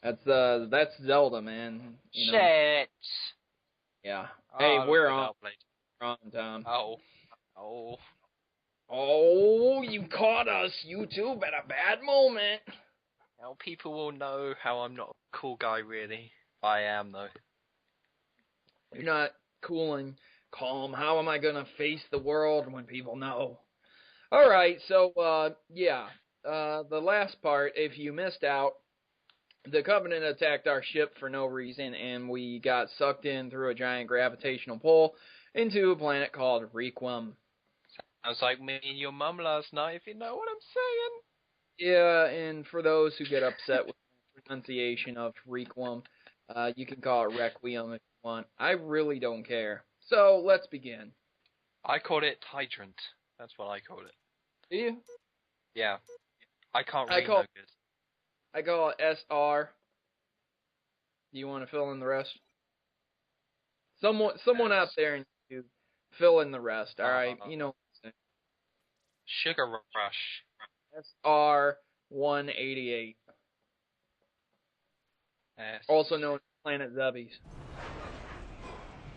That's Zelda, man. You know. Shit! Yeah. Hey, Oh, we're well on. played. We're on, Tom. Oh. Oh. Oh, you caught us, YouTube, at a bad moment. Now people will know how I'm not a cool guy, really. I am, though. You're not cool and calm. How am I gonna face the world when people know? All right, so yeah, the last part. If you missed out, the Covenant attacked our ship for no reason, and we got sucked in through a giant gravitational pull into a planet called Requium. Sounds like me and your mum last night, if you know what I'm saying. Yeah, and for those who get upset with the pronunciation of Requiem, you can call it Requiem if you want. I really don't care. So, let's begin. I called it Hydrant. That's what I called it. Do you? Yeah. I can't I read call no good. I call it SR. Do you want to fill in the rest? Someone out there in YouTube, fill in the rest, alright? You know what I'm Sugar Rush. saying. SR 188. Yes. Also known as Planet Zebbies.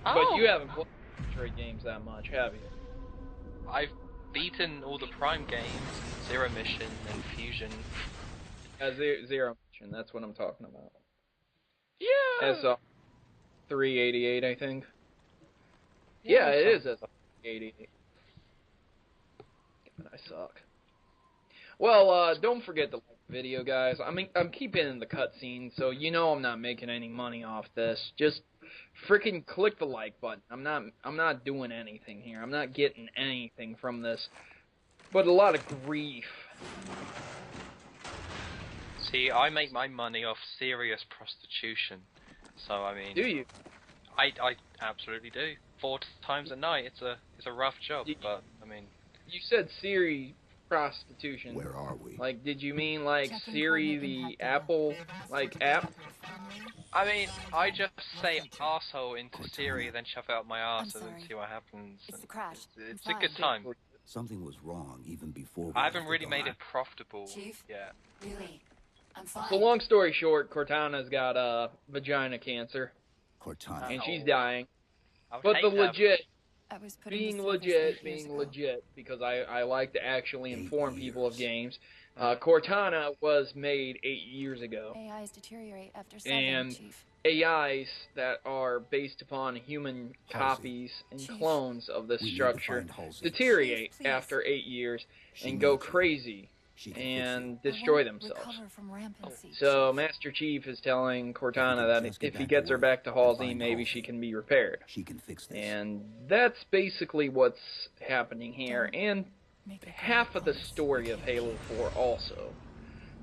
Oh! But you haven't played Metroid games that much, have you? I've beaten all the Prime games, Zero Mission and Fusion. Zero Mission, that's what I'm talking about. Yeah! SR 388, I think. Yeah, it is SR 388. God, I suck. Well, don't forget to like the video, guys. I mean, I'm keeping in the cutscene, so you know I'm not making any money off this. Just freaking click the like button. I'm not doing anything here. I'm not getting anything from this, but a lot of grief. See, I make my money off serious prostitution. So, I mean... Do you? I absolutely do. 4 times a night, it's a rough job, but, I mean... You said Siri prostitution. Where are we? Like, did you mean like Siri the Apple, like, app? I mean, I just say arsehole into Siri, then shove it out my arse and see what happens. It's the crash. It's a good time. Something was wrong even before we I haven't left really the made dock. it profitable Chief? yet. Really? I'm fine. So long story short, Cortana's got vagina cancer, Cortana. and she's dying. I would But hate the to have- legit, I was put into being service 8 legit, years ago. because I like to actually 8 inform people of years. games. Cortana was made 8 years ago. AIs deteriorate after 7, And Chief. AIs that are based upon human Halsey. copies and Chief. clones of this We need to structure find Halsey. deteriorate Chief, please. after 8 years She and go needs you. crazy She can and fix destroy I won't themselves. recover from rampancy, So Chief. Master Chief is telling Cortana can that just get if he back gets to her work back to and Halsey, find maybe Halsey. she can be repaired. you. She can fix this. And that's basically what's happening here, and Make it half of the promise. story of Halo 4 also.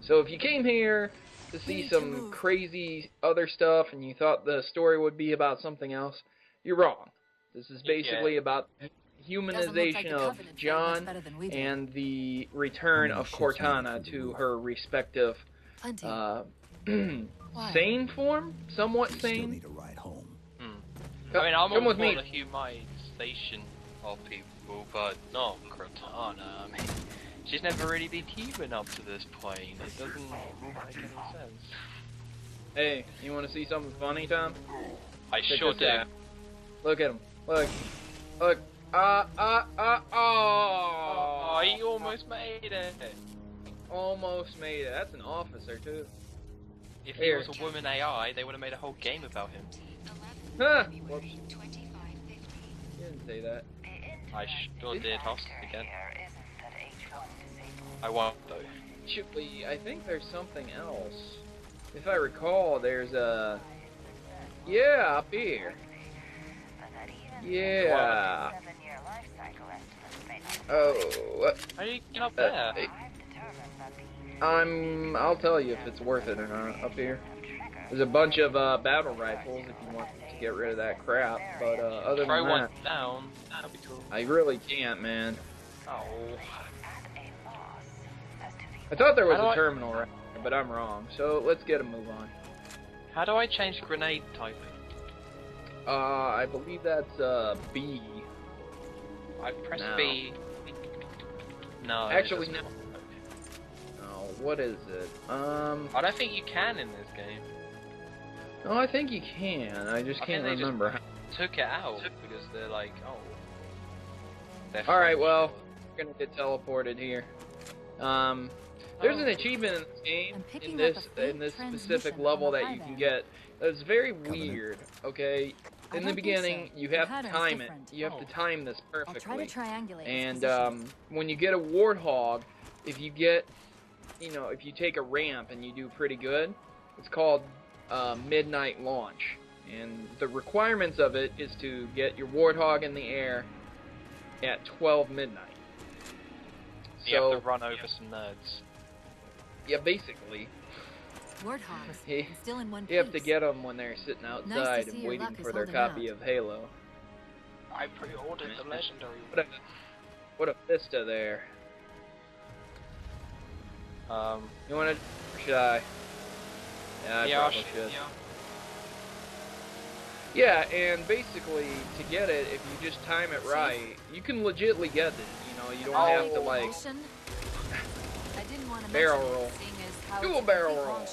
So if you came here to see need to some move. crazy other stuff and you thought the story would be about something else, you're wrong. This is basically about humanization the of Covenant felt much John better than we did. and the return How many of ships made it Cortana through the to roof? her respective Plenty. Why? sane form? Somewhat We still sane? need a ride home. I mean, I'm Come all with for me. the humanization of people, but not Cortana. I mean, she's never really been human up to this point. It doesn't make any sense. Hey, you want to see something funny, Tom? I Check sure this do. out. Look at him. Look. Look. Oh, he almost made it. Almost made it. That's an officer, too. If he Here. was a woman AI, they would have made a whole game about him. Huh! Whoops. You didn't say that. I sure did. Hostage again. I won't though. Actually, I think there's something else. If I recall, there's a... Yeah, up here. Yeah. Oh, How do you get up there? I'll tell you if it's worth it or not up here. There's a bunch of battle rifles if you want to get rid of that crap, but other Throw than one that, down. That'd be cool. I really can't, man. Oh. I thought there was How do a I- terminal right there, but I'm wrong. So let's get a move on. How do I change grenade typing? I believe that's B. I press No. B. No. it Actually, doesn't no. work. No. what is it? I don't think you can in this game. No, I think you can. I just can't think they remember. just took it out because they're like, oh. Alright, well, we're gonna get teleported here. There's an achievement in this game, in this specific level that you can get. It's very weird, okay? In the beginning, you have to time it. You have to time this perfectly. And when you get a warthog, if you get, if you take a ramp and you do pretty good, it's called midnight launch. And the requirements of it is to get your warthog in the air at 12 midnight. You have to run over some nerds. Yeah, basically. Warthogs, still in one piece. You have to get them when they're sitting outside and waiting for their copy of Halo. I pre-ordered the legendary. What a vista there. You want to? Should I? Yeah, I probably should. Yeah, and basically, to get it, if you just time it right, you can legitly get it. You don't have to, like, barrel roll. Do a barrel roll.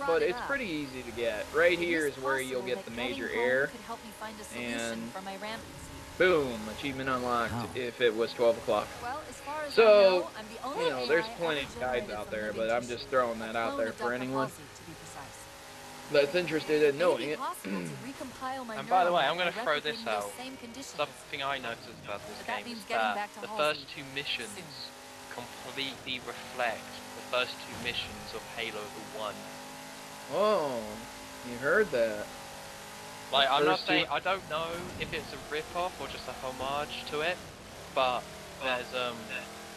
But it's pretty easy to get. Right here is where you'll get the major error. And boom, achievement unlocked if it was 12 o'clock. So, there's plenty of guides out there, but I'm just throwing that out there for anyone that's interested in knowing it. And by the way, I'm going to throw this out. Something I noticed about this game is that the first two missions completely reflect the first two missions of Halo 1. Oh, you heard that. Like, I'm not saying, I don't know if it's a rip-off or just a homage to it, but there's,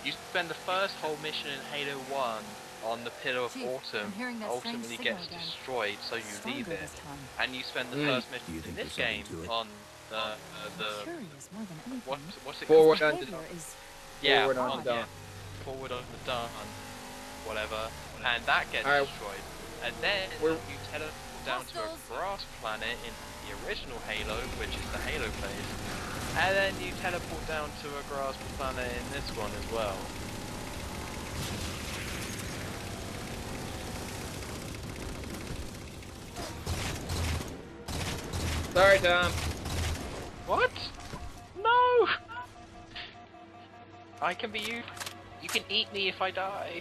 you spend the first whole mission in Halo 1 on the Pillar of Autumn, ultimately gets destroyed, so you leave it, and you spend the first mission in this game on what's it Forward called? on the Yeah, Forward on the dawn. Forward on the dawn, whatever, and that gets destroyed, and then you teleport down to a grass planet in the original Halo, which is the Halo place, and then you teleport down to a grass planet in this one as well. Sorry, Tom. What? No! I can be you. You can eat me if I die.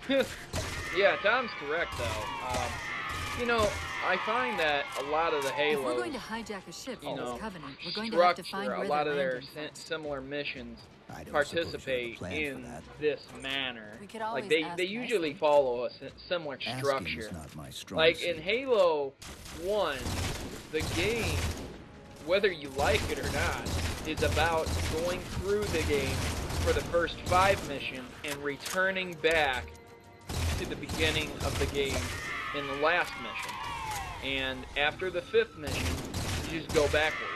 Yeah, Tom's correct, though. I find that a lot of the Halos, if we're going to hijack a ship from this Covenant, we're going to have to find where a lot of their similar missions participate in this manner. Like they usually follow a similar structure. Like in Halo 1, the game, whether you like it or not, is about going through the game for the first 5 missions and returning back to the beginning of the game in the last mission. And after the 5th mission, you just go backwards.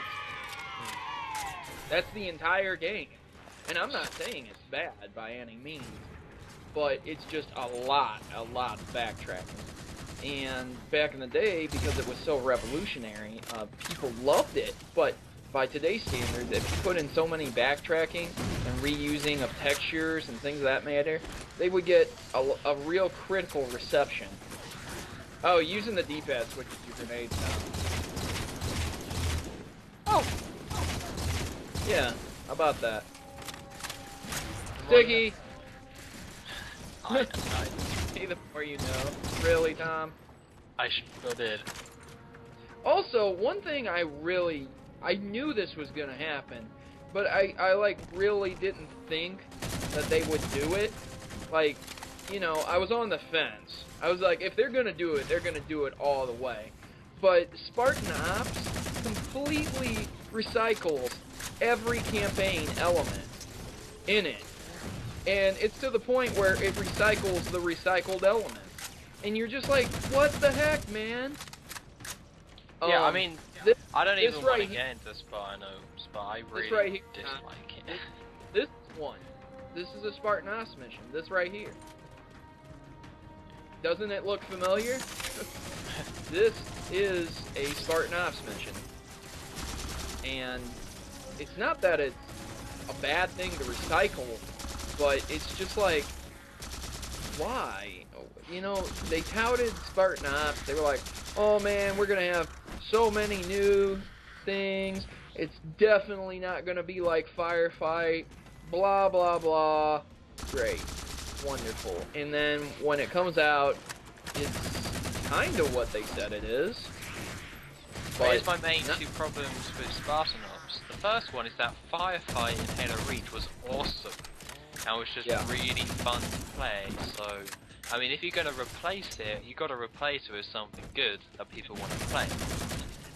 That's the entire game. And I'm not saying it's bad by any means, but it's just a lot of backtracking. And back in the day, because it was so revolutionary, people loved it. But by today's standards, if you put in so many backtracking and reusing of textures and things of that matter, they would get a real critical reception. Oh, using the D-pad switches your grenades now. Oh! Yeah, how about that? Sticky! Hey, the more you know. Really, Tom? I sure did. Also, one thing I knew this was gonna happen, but I like really didn't think that they would do it. Like, I was on the fence. I was like, if they're gonna do it, they're gonna do it all the way. But Spartan Ops completely recycles every campaign element in it. And it's to the point where it recycles the recycled elements. And you're just like, what the heck, man? Yeah, I mean, I don't even want to get into Spartan Ops, but I really dislike it. This one. This is a Spartan Ops mission. This right here. Doesn't it look familiar? This is a Spartan Ops mission. And it's not that it's a bad thing to recycle, but it's just like, why? You know, they touted Spartan Ops. They were like, oh man, we're gonna have so many new things. It's definitely not gonna be like Firefight. Blah blah blah. Great, wonderful. And then when it comes out, it's kind of what they said it is. But here's my main two problems with Spartan Ops. The first one is that Firefight in Halo Reach was awesome. And it was just really fun to play. So, I mean, if you're going to replace it, you've got to replace it with something good that people want to play.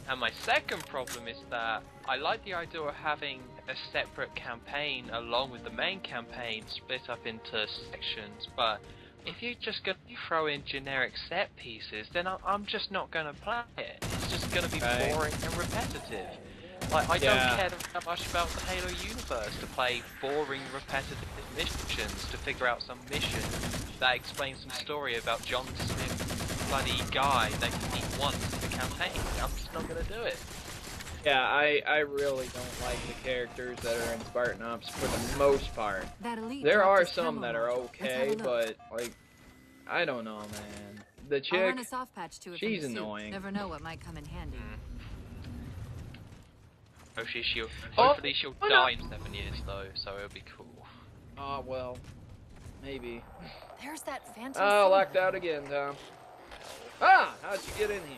And my second problem is that I like the idea of having a separate campaign along with the main campaign split up into sections, but if you're just going to throw in generic set pieces, then I'm just not going to play it. It's just going to be boring and repetitive. Like, I don't care that much about the Halo universe to play boring, repetitive missions to figure out some mission that explains some story about John Smith, bloody guy that you meet once in the campaign. I'm just not going to do it. Yeah, I really don't like the characters that are in Spartan Ops for the most part. There are some that are okay, but, like, I don't know, man. The chick, she's annoying. Never know what might come in handy. Hopefully she'll die in 7 years though, so it'll be cool. Oh, well, maybe. There's that phantom. Oh, locked out again, Tom. Ah, how'd you get in here?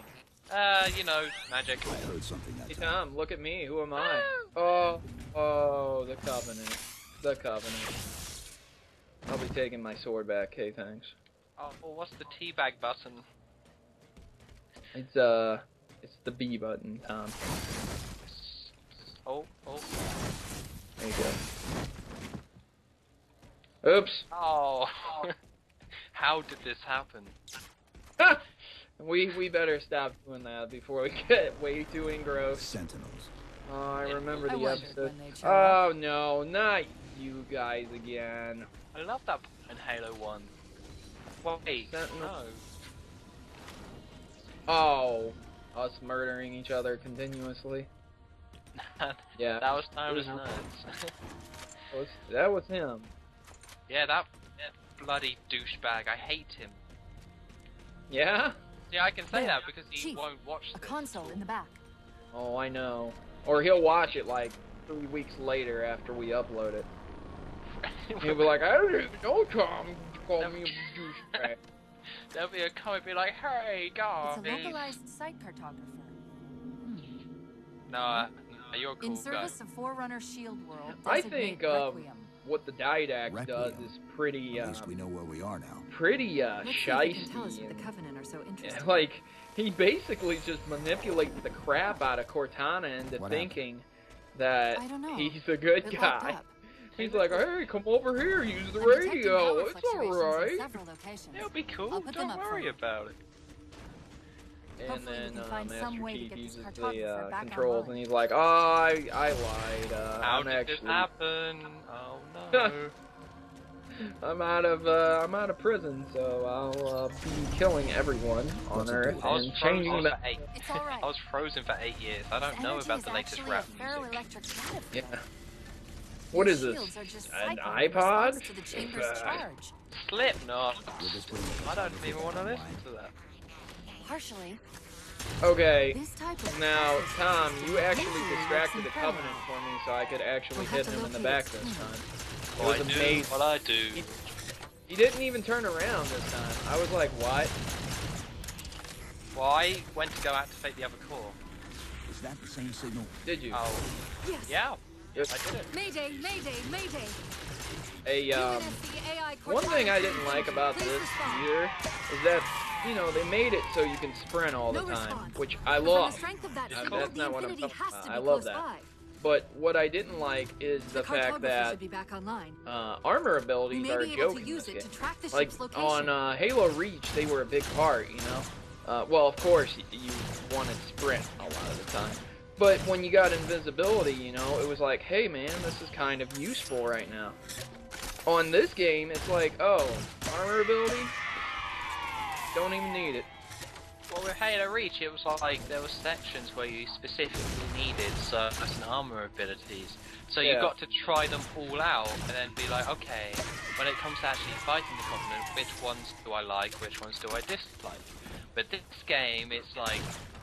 You know, magic. I heard something that Hey, time. Tom, look at me. Who am I? Oh, the Covenant. The Covenant. I'll be taking my sword back. Hey, thanks. Oh, well, what's the teabag button? It's the B button, Tom. Oh. There you go. Oops. Oh. How did this happen? We better stop doing that before we get way too engrossed. Sentinels. Oh, I remember the episode. when they'd show Oh no, not you guys again. I love that in Halo 1. Wait, Sentinel. no. Oh, us murdering each other continuously. Yeah, That was nuts. that was him. Yeah, that bloody douchebag. I hate him. Yeah? Yeah, I can say There. that because he Chief, won't watch A this. console in the back. Oh, I know. Or he'll watch it like 3 weeks later after we upload it. He'll be like, I don't even know Tom called me a douchebag. There'll be a comment be like, hey, It's Garvey. a localized site cartographer. No, you're a cool In guy. service of Forerunner Shield World, I designate think Requiem. what the Didact does Requiem. is pretty At least we know where we are now. pretty Let's see if you can tell us shiesty. what the And, Covenant are so interested like, he basically just manipulates the crap out of Cortana into What thinking that I don't know. he's a good It locked guy. up. He's like, hey, come over here, use the I'm detecting radio, power it's fluctuations in alright. several locations. It'll be cool. I'll put them Don't up for worry you. about it. And Hopefully we then can find some Master way to Chief get this uses cartographer the back controls, online. and he's like, oh, I lied. How I'm did actually, this happen? Oh no. I'm out of prison, so I'll be killing everyone on What's it Earth do? I was and frozen changing for the. 8. It's all right. I was frozen for 8 years. I don't This know energy about is the latest actually rap a music. ferroelectric static. Yeah. What Your is this? shields are just An cycling in iPod? response to the chamber's charge. Slipknot. Will this bring the I don't cartographer even want to online? listen to that. Partially. Okay. This type of Now, process Tom, you actually usually works distracted in the parallel. Covenant for me, so I could actually We'll hit have to him in the locate back it this sooner. time. It What was I do, amazing. what I do. He didn't even turn around this time. I was like, what? Well, I went to go activate the other core. Is that the same signal? Did you? Oh, Yes. yeah. Yes. I did it. Mayday, mayday, mayday. A UNSC AI one thing I cartographer didn't like about please this respond. either is that, you know, they made it so you can sprint all the No time, response. which I But on love. the strength of that That's signal, That's the not what I'm Infinity talking has to about. be I love close that. by. But what I didn't like is the fact cartographer that should be back online. armor We abilities may are a be able joke to in use this it to game. track the Like ship's location. on Halo Reach, they were a big part, you know. Well, of course, you wanted sprint a lot of the time. But when you got invisibility, you know, it was like, hey man, this is kind of useful right now. On this game, it's like, oh, armor ability? Don't even need it. Well, with Halo Reach, it was like there were sections where you specifically needed certain armor abilities. So you got to try them all out and then be like, okay, when it comes to actually fighting the Covenant, which ones do I like, which ones do I dislike? But this game, it's like,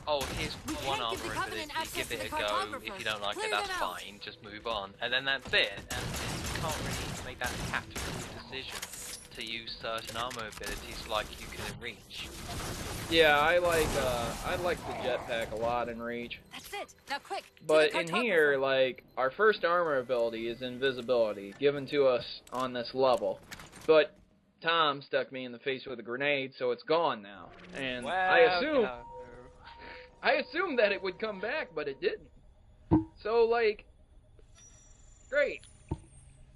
oh, here's one armor ability, give it a go. If you don't like it, that's fine, just move on. And then that's it. And you can't really make that tactical decision to use certain armor abilities like you can in Reach. Yeah, I like the jetpack a lot in Reach. That's it. Now quick. But in here, like, our first armor ability is invisibility, given to us on this level. But Tom stuck me in the face with a grenade, so it's gone now. And well, I assumed that it would come back, but it didn't. So, like, great.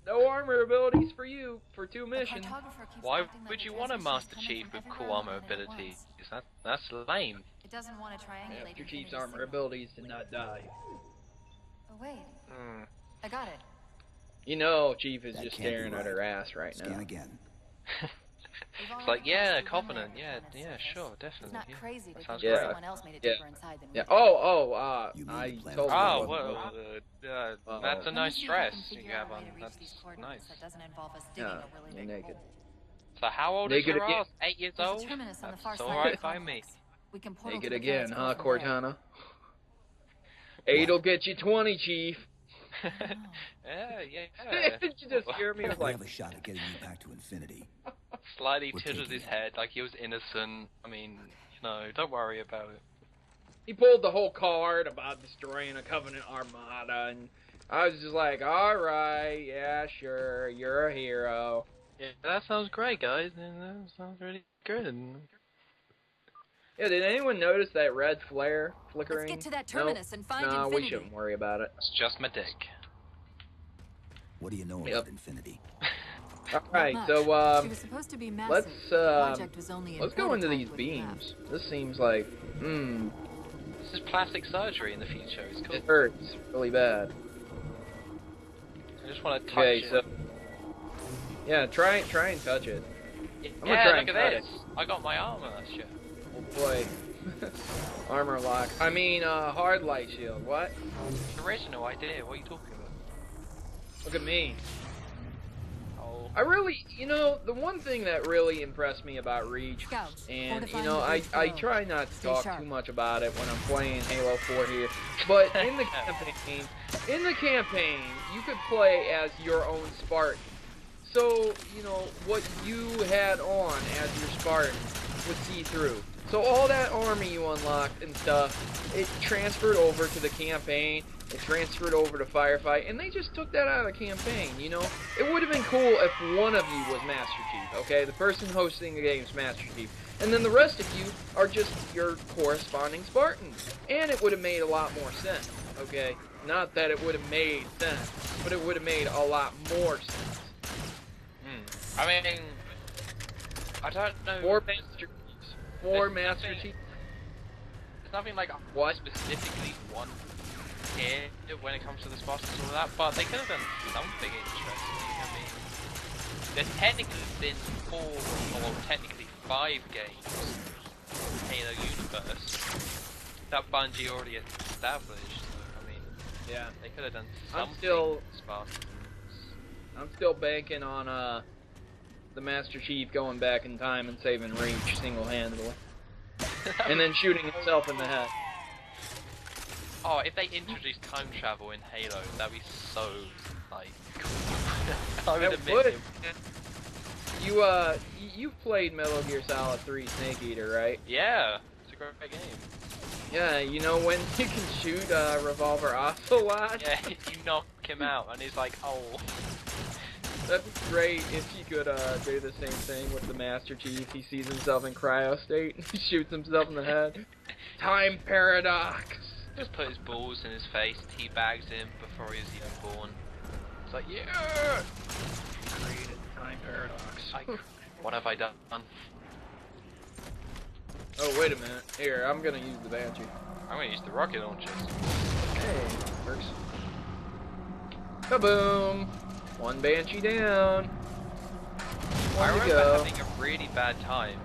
No armor abilities for you for 2 missions. Why would you want a Master Chief with cool armor abilities? That's lame. It doesn't want to triangulate. Master Chief's armor abilities did not die. Oh wait. I got it. You know, Chief is just staring at her ass right now. Scan again. It's like, yeah, Covenant, yeah, sure, definitely. It's not yeah. crazy to Sounds think great. someone else made it deeper inside than we did. I told you. Oh, well, that's a nice dress you have on. That's nice. That doesn't involve us digging a really big naked. hole. So how old is your ass? 8 years There's a old? terminus on the far That's side of alright the by me. complex. We can portal Naked to the again, planet's huh, core from there. Cortana? 8'll get you 20, Chief. yeah. Did you just hear me? I was We like, have a shot at getting you back to infinity. Slightly We're tilted taking his it. head like he was innocent. I mean, you know, don't worry about it. he pulled the whole card about destroying a Covenant armada, and I was just like, alright, yeah, sure, you're a hero. Yeah, that sounds great, guys. That sounds really good. Yeah, did anyone notice that red flare flickering? Let's get to that terminus and find no, infinity. we shouldn't worry about it. It's just my dick. What do you know about infinity? Alright, so, She was supposed to be let's, massive. The project was only in let's go into prototype these when it left. beams. This seems like, This is plastic surgery in the future. It's cool. it hurts really bad. I just want to touch Okay, it. so, yeah, try and touch it. Yeah, I'm gonna try look and at cut this. I got my armor. Shit. Oh boy. Armor lock. I mean, hard light shield. What? Original idea. What are you talking about? Look at me. Oh. I really, you know, the one thing that really impressed me about Reach, Scouts, and, you fortifying know, the I bridge below. try not to Stay talk sharp. too much about it when I'm playing Halo 4 here, but in the campaign, you could play as your own Spartan. So, you know, what you had on as your Spartan would see through. So all that army you unlocked and stuff, it transferred over to the campaign, it transferred over to Firefight, and they just took that out of the campaign, you know? It would have been cool if one of you was Master Chief, okay? The person hosting the game is Master Chief. And then the rest of you are just your corresponding Spartans. And it would have made a lot more sense, okay? Not that it would have made sense, but it would have made a lot more sense. I mean, I don't know. 4 Master Chiefs. 4 Master Chiefs. There's nothing like What? specifically one here when it comes to the Spartans and all that, but they could have done something interesting. I mean, there's technically been 4, or technically 5 games in Halo universe that Bungie already established. So, I mean, Yeah. they could have done I'm something. still- Spartans. I'm still banking on the Master Chief going back in time and saving Reach single-handedly, and then shooting himself in the head. Oh, if they introduced time travel in Halo, that'd be so, like, cool. I would It admit would. it. You've played Metal Gear Solid 3 Snake Eater, right? Yeah, it's a great game. Yeah, you know when you can shoot Revolver Ocelot? Yeah, you knock him out, and he's like, oh. That'd be great if you could do the same thing with the Master Chief. He sees himself in cryo state and he shoots himself in the head. Time paradox! Just put his balls in his face, teabags him before he was even born. It's like, yeah! Created time paradox. What have I done? Oh, wait a minute. Here, I'm gonna use the Banshee. I'm gonna use the rocket launchers. Hey, works. Kaboom! 1 Banshee down. I One to remember go. having a really bad time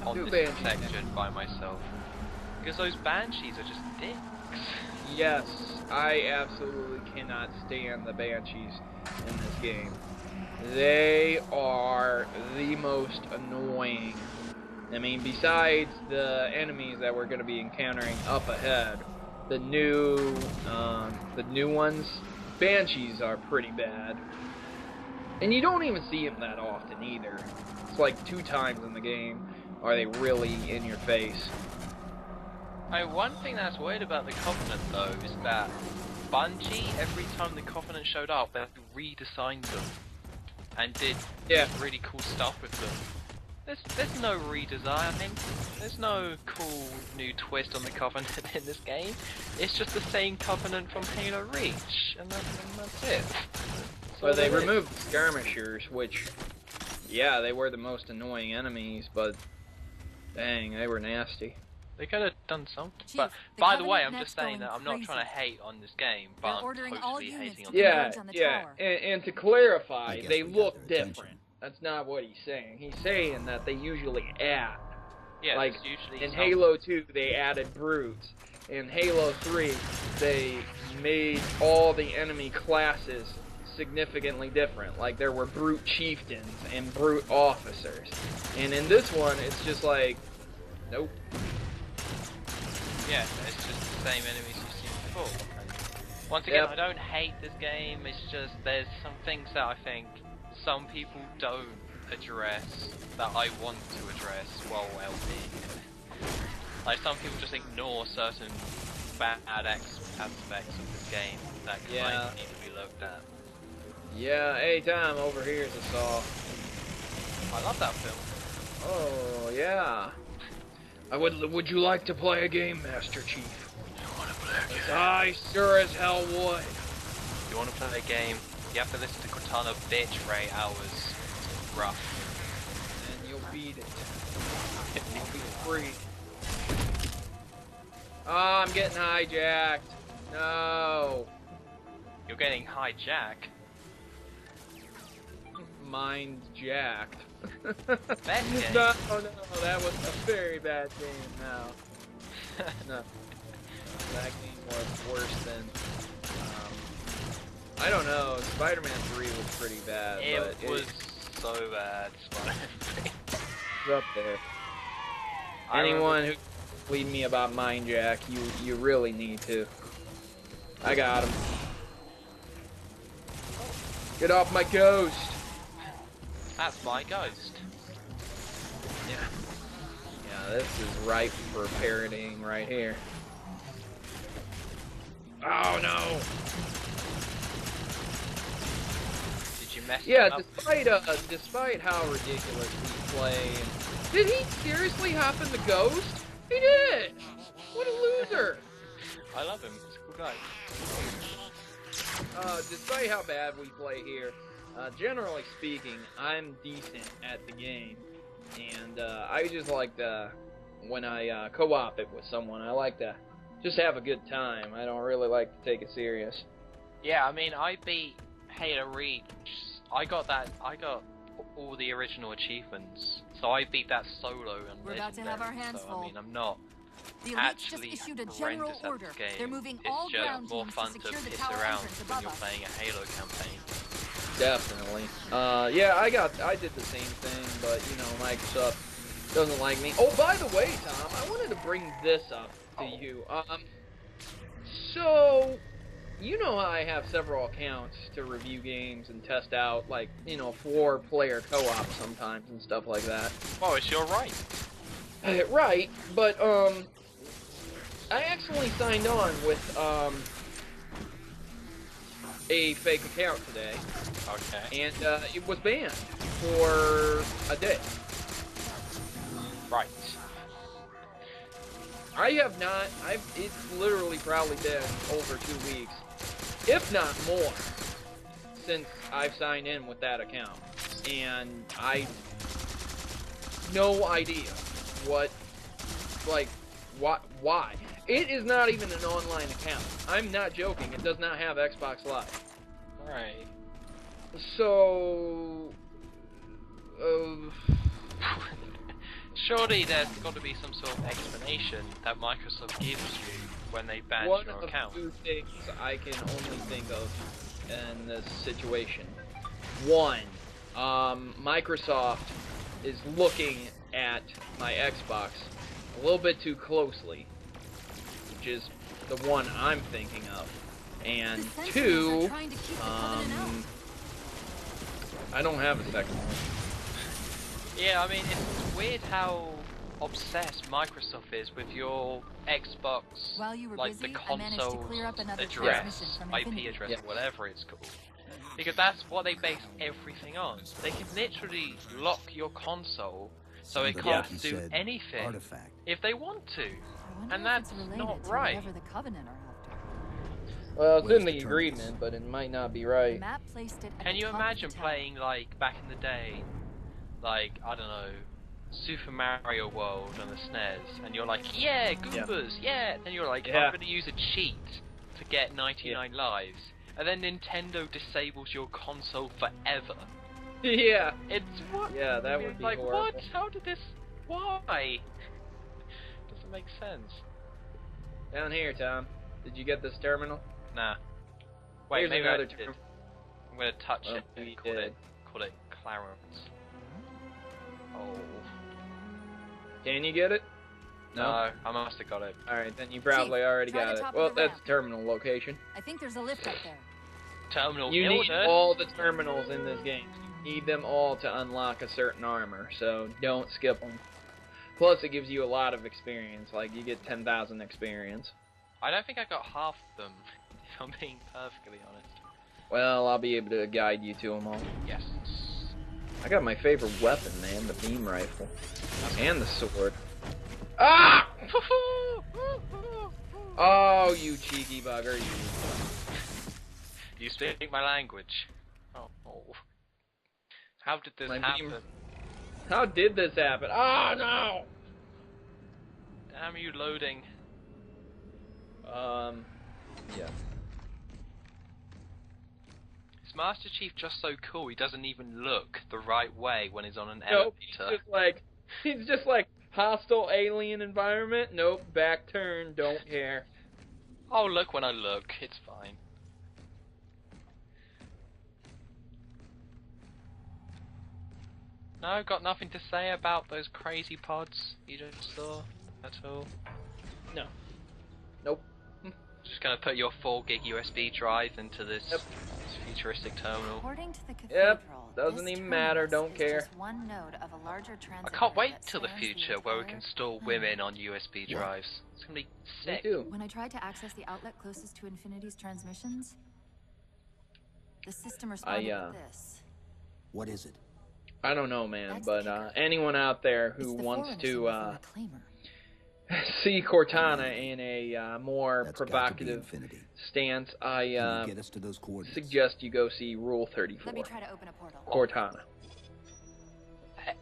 on this section by myself. Because those Banshees are just dicks. Yes, I absolutely cannot stand the Banshees in this game. They are the most annoying. I mean, besides the enemies that we're going to be encountering up ahead, the new ones, Banshees are pretty bad. And you don't even see them that often either. It's like 2 times in the game are they really in your face. One thing that's weird about the Covenant though is that Bungie, every time the Covenant showed up, they redesigned them and did really cool stuff with them. There's no redesign. There's no cool new twist on the Covenant in this game. It's just the same Covenant from Halo Reach, and that's it. Well, they removed the skirmishers, which, yeah, they were the most annoying enemies, but dang, they were nasty. They could have done something. Chief, but by the way, I'm just saying that I'm not trying to hate on this game, but I'm totally hating on the tower. And to clarify, they look different. That's not what he's saying. He's saying that they usually add. Yeah, like usually in Halo 2, they added brutes. In Halo 3, they made all the enemy classes significantly different. Like there were brute chieftains and brute officers. And in this one, it's just like, nope. Yeah, it's just the same enemies you've seen before. And once again, I don't hate this game, it's just there's some things that I think some people don't address that I want to address while being. Like some people just ignore certain bad aspects of this game that kind need to be looked at. Yeah, hey Tom, over here is a saw. I love that film. Oh yeah. Would you like to play a game, Master Chief? You want to play a game? I sure as hell would. You want to play a game? You have to listen to Cortana bitch for 8 hours. It's rough. And you'll beat it. You'll be free. Oh, I'm getting hijacked. No. You're getting hijacked. Mind jacked. Bad game. No, that was a very bad game now. No. That game was worse than, I don't know, Spider-Man 3 was pretty bad. It was so bad, Spider-Man 3. It's up there. Anyone who lead me about Mind Jack, you really need to. I got him. Get off my ghost! That's my ghost. Yeah. Yeah, this is ripe for parodying right here. Oh no! Did you mess up? Despite how ridiculous we play, did he seriously hop in the ghost? He did! What a loser! I love him, he's a cool guy. Despite how bad we play here, generally speaking, I'm decent at the game. And I just like to, when I co-op it with someone, I like to just have a good time. I don't really like to take it serious. Yeah, I mean, I beat Halo Reach. I got all the original achievements. So I beat that solo and we're about to have our hands full. I mean, I'm not the actually just issued a general order. At this game. They're moving it's all just ground more teams fun to to secure the piss tower around entrance when above you're us. playing a Halo campaign. Definitely. Yeah, I did the same thing, but you know, Microsoft doesn't like me. Oh, by the way, Tom, I wanted to bring this up to you. So, you know how I have several accounts to review games and test out, like, you know, 4-player co-op sometimes and stuff like that. Oh, it's your right. Right, but, I actually signed on with, a fake account today. Okay. And, it was banned for a day. Right. I have not, it's literally probably been over 2 weeks, if not more, since I've signed in with that account. And no idea why. It is not even an online account. I'm not joking, it does not have Xbox Live. Right. So, Surely there's got to be some sort of explanation that Microsoft gives you when they ban One your of account. two things I can only think of in this situation. One, Microsoft is looking at my Xbox a little bit too closely, which is the one I'm thinking of. And two, I don't have a second one. Yeah, I mean, it's weird how obsessed Microsoft is with your Xbox, like the console address, IP address, or whatever it's called. Because that's what they base everything on. They can literally lock your console so it can't do anything if they want to. And that's not right. Well, it's in the agreement, but it might not be right. Can you imagine playing, like, back in the day, like, I don't know, Super Mario World on the SNES, and you're like, yeah, Goombas, yeah! Then you're like, I'm gonna use a cheat to get 99 lives. And then Nintendo disables your console forever. Yeah. It's what? Yeah, that would be like, horrible. what? How did this? Why? Doesn't make sense. Down here, Tom. Did you get this terminal? Nah. Wait, Here's maybe another I did. terminal. I'm gonna touch it and you call did. it Clarence. Oh. Can you get it? No, I must have got it. Alright, then you probably already got it. Well, that's terminal location. I think there's a lift up there. Terminal You need illness. all the terminals in this game. You need them all to unlock a certain armor, so don't skip them. Plus, it gives you a lot of experience. Like, you get 10,000 experience. I don't think I got half of them, if I'm being perfectly honest. Well, I'll be able to guide you to them all. Yes. I got my favorite weapon, man, the beam rifle. And the sword. Ah! Oh, you cheeky bugger, you. You speak my language. Oh. How did this happen? How did this happen? Oh, no! Damn you, loading. Yeah. Is Master Chief just so cool he doesn't even look the right way when he's on an Nope, elevator? he's just like, hostile alien environment, nope, back turn, don't care. Oh, look when I look, it's fine. No, got nothing to say about those crazy pods you just saw at all? No. Nope. Just gonna put your 4 gig USB drive into this futuristic terminal. According to the cathedral, doesn't even matter, don't care. One node of a larger I can't wait till the future where we can store women on USB drives. It's gonna be sick. Me too. When I tried to access the outlet closest to Infinity's transmissions, the system responded with this. What is it? I don't know, man, but anyone out there who wants to see Cortana in a more provocative stance, I suggest you go see Rule 34. Let me try to open a portal. Cortana.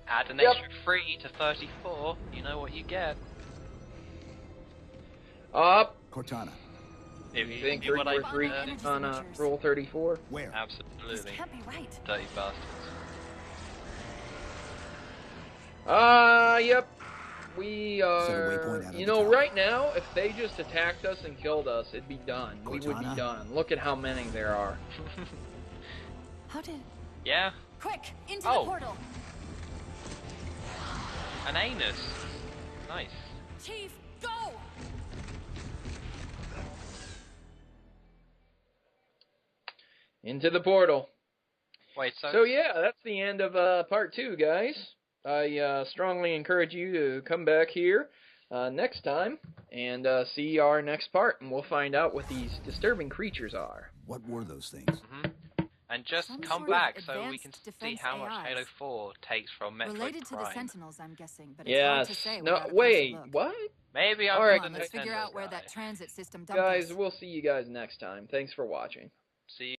Add an extra 3 to 34, you know what you get. Up. Cortana. If you think what I 3 on Rule 34? Where? Absolutely. This can't be right. Dirty bastards. Yep. We are, you know, right now, if they just attacked us and killed us, it'd be done. We would be done. Look at how many there are. How did... Yeah? Quick, into the portal! An anus. Nice. Chief, go! Into the portal. Wait, So yeah, that's the end of part 2, guys. I strongly encourage you to come back here next time and see our next part, and we'll find out what these disturbing creatures are. What were those things? And just come back so we can see how much Halo 4 takes from Metroid Related to Prime. the Sentinels, I'm guessing, but it's hard to say. No, wait, what? Maybe I'll Alright, let's figure out where that transit system dumped us. guys, we'll see you guys next time. Thanks for watching. See you.